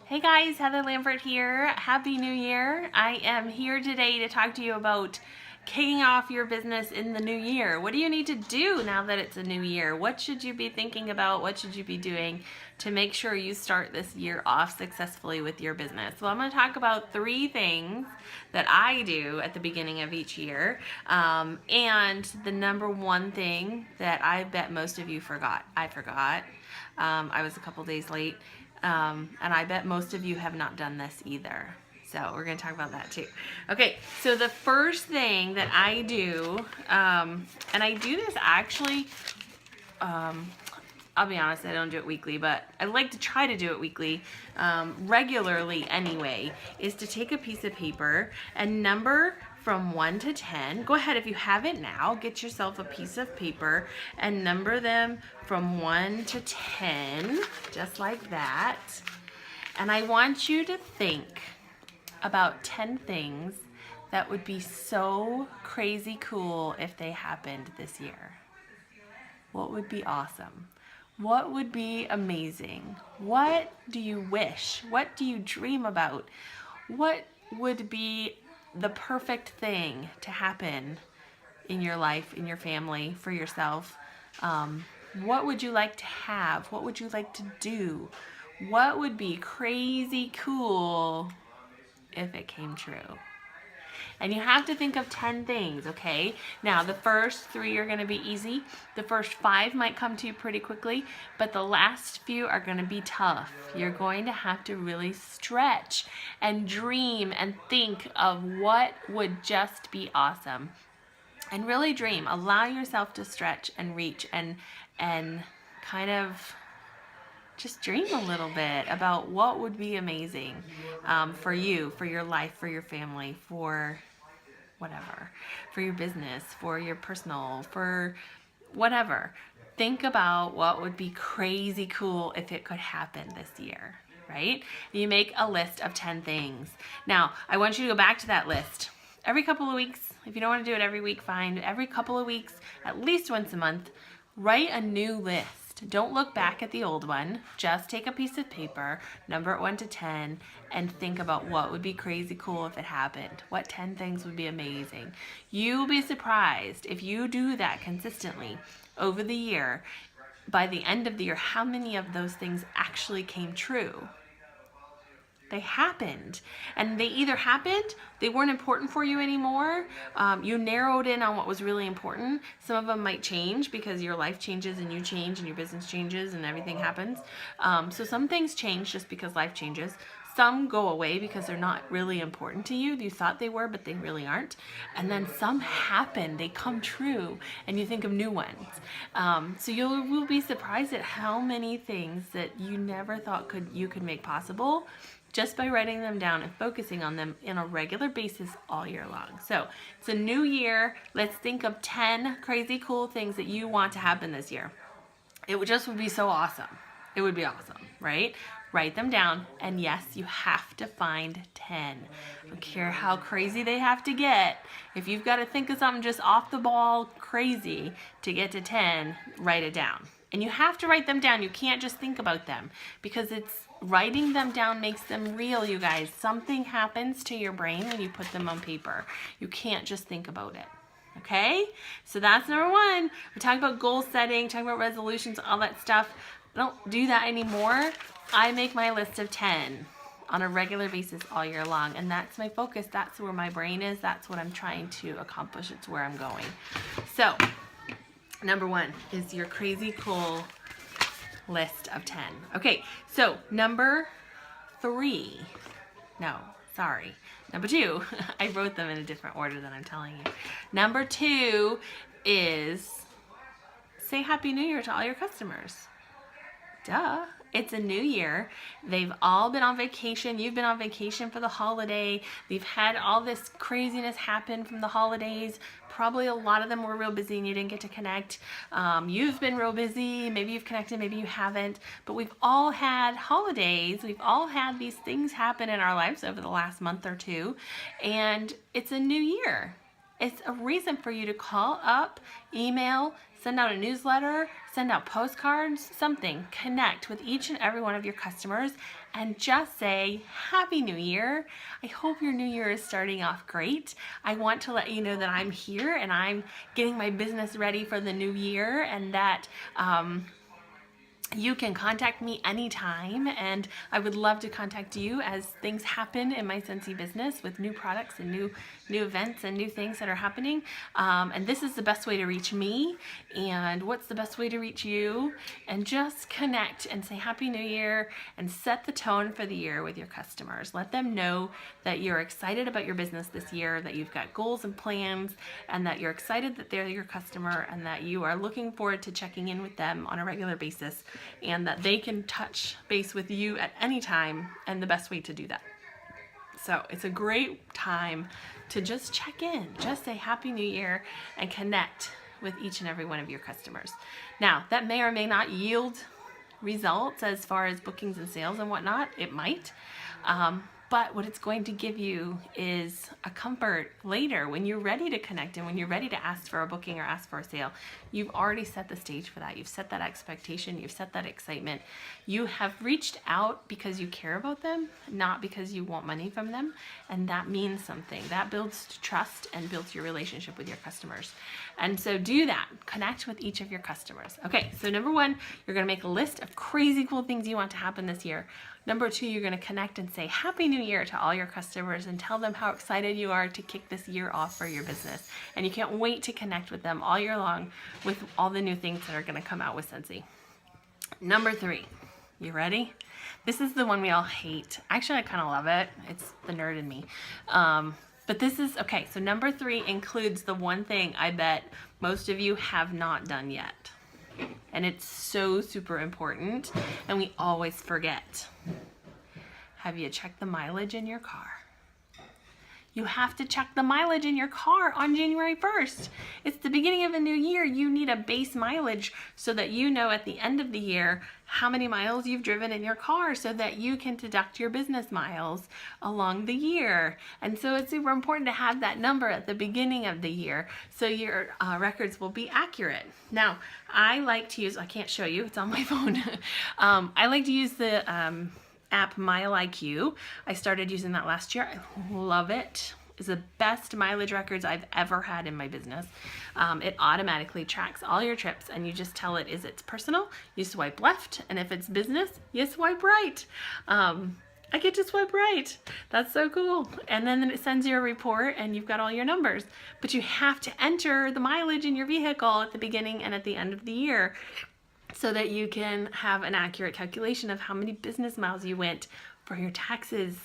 Hey guys, Heather Lambert here. Happy New Year. I am here today to talk to you about kicking off your business in the new year. What do you need to do now that it's a new year? What should you be thinking about? What should you be doing to make sure you start this year off successfully with your business? Well, I'm going to talk about 3 things that I do at the beginning of each year. And the number 1 thing that I bet most of you forgot. I forgot. I was a couple days late. And I bet most of you have not done this either. So we're going to talk about that too. Okay, so the first thing that I do, and I do this actually, I'll be honest, I don't do it weekly, but I like to try to do it weekly, regularly anyway, is to take a piece of paper and number from 1 to 10. Go ahead, if you have it now, get yourself a piece of paper and number them from 1 to 10, just like that. And I want you to think about 10 things that would be so crazy cool if they happened this year. What would be awesome? What would be amazing? What do you wish? What do you dream about? What would be the perfect thing to happen in your life, in your family, for yourself? What would you like to have? What would you like to do? What would be crazy cool if it came true? And you have to think of 10 things, okay? Now, the first 3 are going to be easy. The first 5 might come to you pretty quickly, but the last few are going to be tough. You're going to have to really stretch and dream and think of what would just be awesome. And really dream. Allow yourself to stretch and reach and kind of just dream a little bit about what would be amazing for you, for your life, for your family, for whatever, for your business, for your personal, for whatever. Think about what would be crazy cool if it could happen this year, right? You make a list of 10 things. Now, I want you to go back to that list every couple of weeks. If you don't want to do it every week, fine. Every couple of weeks, at least once a month, write a new list. Don't look back at the old one. Just take a piece of paper, number it 1 to 10, and think about what would be crazy cool if it happened. What 10 things would be amazing. You'll be surprised if you do that consistently over the year. By the end of the year, how many of those things actually came true? They happened, and they either happened, they weren't important for you anymore, you narrowed in on what was really important. Some of them might change because your life changes and you change and your business changes and everything happens. So some things change just because life changes. Some go away because they're not really important to you. You thought they were, but they really aren't. And then some happen, they come true, and you think of new ones. So you will be surprised at how many things that you never thought you could make possible just by writing them down and focusing on them on a regular basis all year long. So it's a new year. Let's think of 10 crazy cool things that you want to happen this year. It would be so awesome. It would be awesome, right? Write them down, and yes, you have to find 10. I don't care how crazy they have to get. If you've got to think of something just off the ball crazy to get to 10, write it down. And you have to write them down. You can't just think about them, because writing them down makes them real, you guys. Something happens to your brain when you put them on paper. You can't just think about it. Okay? So that's number 1. We're talking about goal setting, talking about resolutions, all that stuff. I don't do that anymore. I make my list of 10 on a regular basis all year long, and that's my focus. That's where my brain is. That's what I'm trying to accomplish. It's where I'm going. So, number 1 is your crazy cool list of 10. Okay, so number 3. No, sorry. Number 2, I wrote them in a different order than I'm telling you. Number 2 is say Happy New Year to all your customers. Duh. It's a new year. They've all been on vacation. You've been on vacation for the holiday. They've had all this craziness happen from the holidays. Probably a lot of them were real busy and you didn't get to connect. You've been real busy. Maybe you've connected, maybe you haven't. But we've all had holidays. We've all had these things happen in our lives over the last month or 2. And it's a new year. It's a reason for you to call up, email, Send out a newsletter, send out postcards, something. Connect with each and every one of your customers and just say, Happy New Year. I hope your new year is starting off great. I want to let you know that I'm here and I'm getting my business ready for the new year, and that you can contact me anytime, and I would love to contact you as things happen in my Scentsy business with new products and new events and new things that are happening. And this is the best way to reach me. And what's the best way to reach you? And just connect and say Happy New Year and set the tone for the year with your customers. Let them know that you're excited about your business this year, that you've got goals and plans, and that you're excited that they're your customer, and that you are looking forward to checking in with them on a regular basis, and that they can touch base with you at any time, and the best way to do that. So it's a great time to just check in, just say Happy New Year, and connect with each and every one of your customers. Now, that may or may not yield results as far as bookings and sales and whatnot. It might. But what it's going to give you is a comfort later when you're ready to connect and when you're ready to ask for a booking or ask for a sale. You've already set the stage for that. You've set that expectation. You've set that excitement. You have reached out because you care about them, not because you want money from them. And that means something. That builds trust and builds your relationship with your customers. And so do that. Connect with each of your customers. Okay, so number one, you're going to make a list of crazy cool things you want to happen this year. Number two, you're going to connect and say Happy New Year to all your customers and tell them how excited you are to kick this year off for your business. And you can't wait to connect with them all year long with all the new things that are going to come out with Scentsy. Number three, you ready? This is the one we all hate. Actually, I kind of love it. It's the nerd in me. But this is, okay, so number three includes the one thing I bet most of you have not done yet. And it's so super important, and we always forget. Have you checked the mileage in your car? You have to check the mileage in your car on January 1st. It's the beginning of a new year. You need a base mileage so that you know at the end of the year how many miles you've driven in your car, so that you can deduct your business miles along the year. And so it's super important to have that number at the beginning of the year so your records will be accurate. Now, I like to use, I can't show you, it's on my phone. I like to use the app MileIQ. I started using that last year. I love it. It's the best mileage records I've ever had in my business. It automatically tracks all your trips, and you just tell it, is it personal? You swipe left, and if it's business, you swipe right. I get to swipe right. That's so cool. And then it sends you a report, and you've got all your numbers. But you have to enter the mileage in your vehicle at the beginning and at the end of the year, so that you can have an accurate calculation of how many business miles you went for your taxes,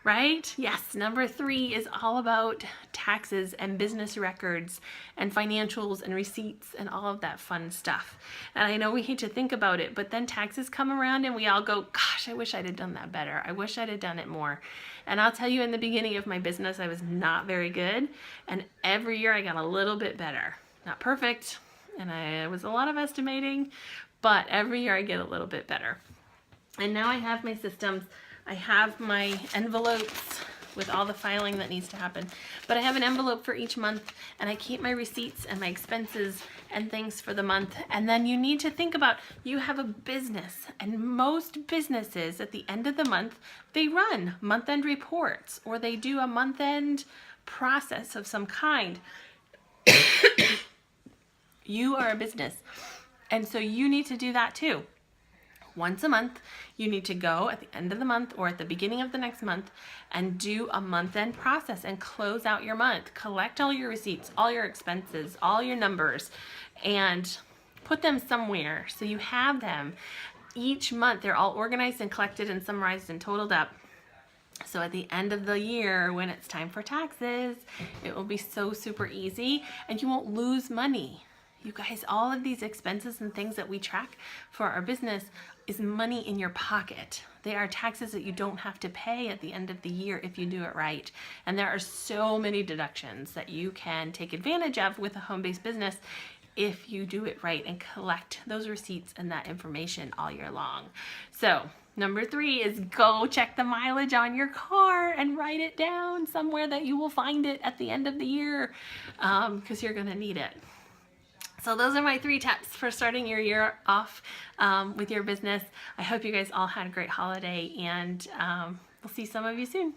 right? Yes, number three is all about taxes and business records and financials and receipts and all of that fun stuff. And I know we hate to think about it, but then taxes come around and we all go, gosh, I wish I'd have done that better. I wish I'd have done it more. And I'll tell you, in the beginning of my business, I was not very good. And every year I got a little bit better. Not perfect, and it was a lot of estimating, but every year I get a little bit better. And now I have my systems. I have my envelopes with all the filing that needs to happen. But I have an envelope for each month, and I keep my receipts and my expenses and things for the month. And then you need to think about, you have a business, and most businesses at the end of the month, they run month-end reports, or they do a month-end process of some kind. You are a business. And so you need to do that too. Once a month, you need to go at the end of the month or at the beginning of the next month and do a month-end process and close out your month. Collect all your receipts, all your expenses, all your numbers, and put them somewhere so you have them. Each month, they're all organized and collected and summarized and totaled up. So at the end of the year, when it's time for taxes, it will be so super easy, and you won't lose money. You guys, all of these expenses and things that we track for our business is money in your pocket. They are taxes that you don't have to pay at the end of the year if you do it right. And there are so many deductions that you can take advantage of with a home-based business if you do it right and collect those receipts and that information all year long. So number three is go check the mileage on your car and write it down somewhere that you will find it at the end of the year, because you're going to need it. So those are my 3 tips for starting your year off with your business. I hope you guys all had a great holiday, and we'll see some of you soon.